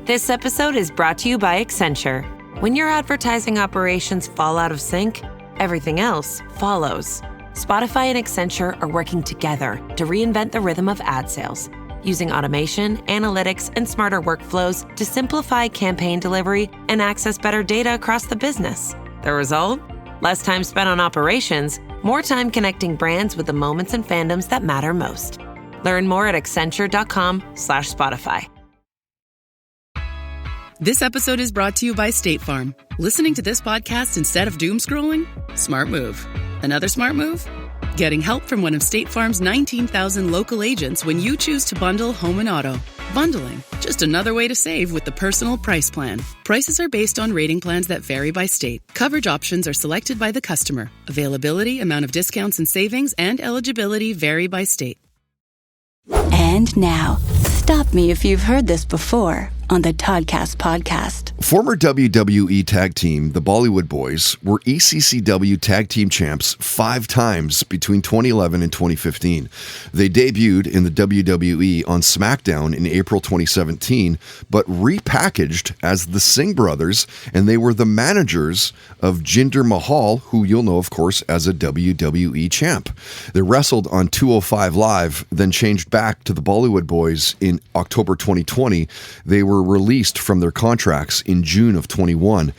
This episode is brought to you by Accenture. When your advertising operations fall out of sync, everything else follows. Spotify and Accenture are working together to reinvent the rhythm of ad sales, using automation, analytics, and smarter workflows to simplify campaign delivery and access better data across the business. The result? Less time spent on operations, more time connecting brands with the moments and fandoms that matter most. Learn more at accenture.com/Spotify. This episode is brought to you by State Farm. Listening to this podcast instead of doom scrolling? Smart move. Another smart move? Getting help from one of State Farm's 19,000 local agents when you choose to bundle home and auto. Bundling, just another way to save with the Personal Price Plan. Prices are based on rating plans that vary by state. Coverage options are selected by the customer. Availability, amount of discounts and savings, and eligibility vary by state. And now, stop me if you've heard this before on the Toddcast podcast. Former WWE tag team, the Bollywood Boyz, were ECCW tag team champs 5 times between 2011 and 2015. They debuted in the WWE on SmackDown in April 2017, but repackaged as the Singh Brothers, and they were the managers of Jinder Mahal, who you'll know, of course, as a WWE champ. They wrestled on 205 Live, then changed back to the Bollywood Boyz in October 2020. They were released from their contracts in June of 21.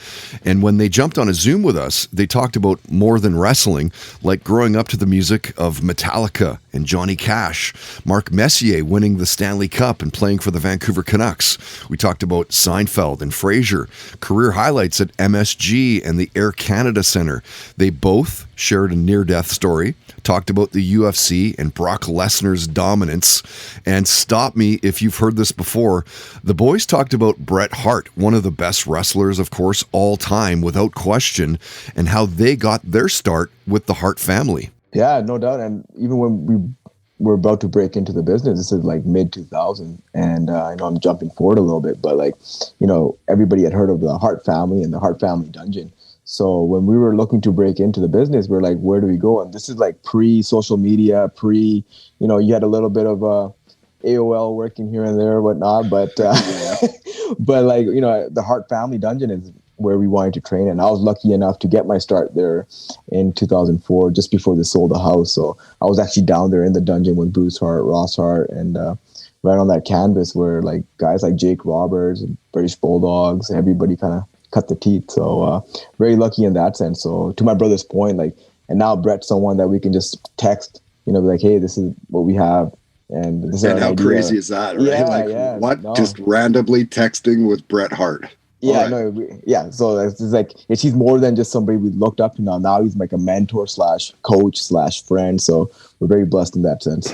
And when they jumped on a Zoom with us, they talked about more than wrestling, like growing up to the music of Metallica and Johnny Cash, Mark Messier winning the Stanley Cup and playing for the Vancouver Canucks. We talked about Seinfeld and Frasier, career highlights at MSG and the Air Canada Centre. They both shared a near-death story, talked about the UFC and Brock Lesnar's dominance, and stop me if you've heard this before, the boys talked about Bret Hart, one of the best wrestlers, of course, all time, without question, and how they got their start with the Hart family. Yeah, no doubt. And even when we were about to break into the business, this is like mid-2000, and I know I'm jumping forward a little bit, but everybody had heard of the Hart family and the Hart family dungeon. So when we were looking to break into the business, we're like, where do we go? And this is like pre-social media, you had a little bit of AOL working here and there, whatnot. But the Hart family dungeon is where we wanted to train. And I was lucky enough to get my start there in 2004, just before they sold the house. So I was actually down there in the dungeon with Bruce Hart, Ross Hart, and right on that canvas where like guys like Jake Roberts and British Bulldogs, everybody kind of cut the teeth. So very lucky in that sense. So to my brother's point, and now Brett's someone that we can just text, be like, hey, this is what we have. And this is how idea. Crazy is that, right? Just randomly texting with Bret Hart. Yeah, right. So it's like, he's more than just somebody we looked up to now. Now he's like a mentor / coach / friend. So we're very blessed in that sense.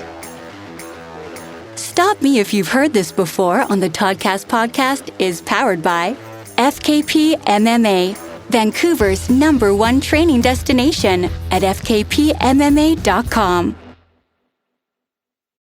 Stop me if you've heard this before on the Toddcast podcast is powered by FKP MMA, Vancouver's #1 training destination at fkpmma.com.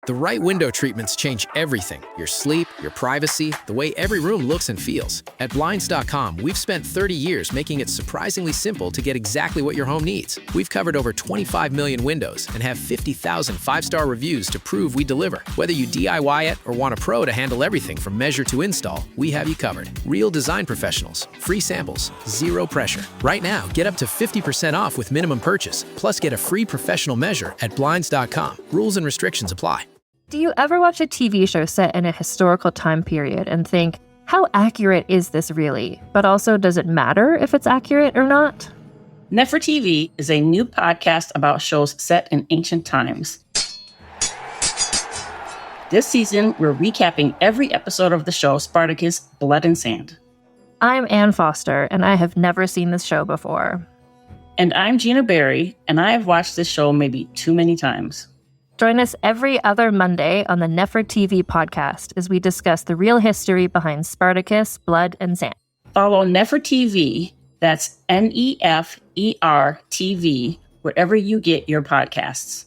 The right window treatments change everything. Your sleep, your privacy, the way every room looks and feels. At Blinds.com, we've spent 30 years making it surprisingly simple to get exactly what your home needs. We've covered over 25 million windows and have 50,000 5-star reviews to prove we deliver. Whether you DIY it or want a pro to handle everything from measure to install, we have you covered. Real design professionals, free samples, zero pressure. Right now, get up to 50% off with minimum purchase, plus get a free professional measure at Blinds.com. Rules and restrictions apply. Do you ever watch a TV show set in a historical time period and think, how accurate is this really? But also, does it matter if it's accurate or not? Nefertiti is a new podcast about shows set in ancient times. This season, we're recapping every episode of the show Spartacus: Blood and Sand. I'm Ann Foster, and I have never seen this show before. And I'm Gina Berry, and I have watched this show maybe too many times. Join us every other Monday on the Nefertiti podcast as we discuss the real history behind Spartacus, Blood, and Sand. Follow Nefertiti, that's NEFER TV, wherever you get your podcasts.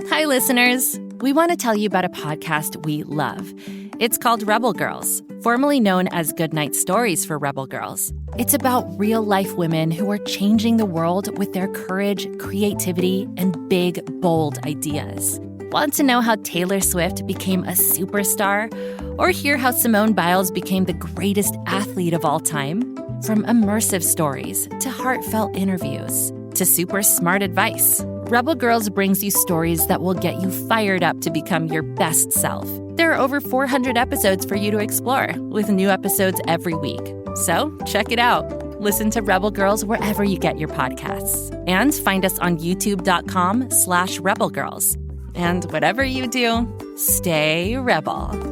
Hi, listeners. We want to tell you about a podcast we love. It's called Rebel Girls, formerly known as Goodnight Stories for Rebel Girls. It's about real-life women who are changing the world with their courage, creativity, and big, bold ideas. Want to know how Taylor Swift became a superstar? Or hear how Simone Biles became the greatest athlete of all time? From immersive stories to heartfelt interviews to super smart advice, Rebel Girls brings you stories that will get you fired up to become your best self. There are over 400 episodes for you to explore, with new episodes every week. So check it out. Listen to Rebel Girls wherever you get your podcasts. And find us on youtube.com/rebelgirls. And whatever you do, stay rebel.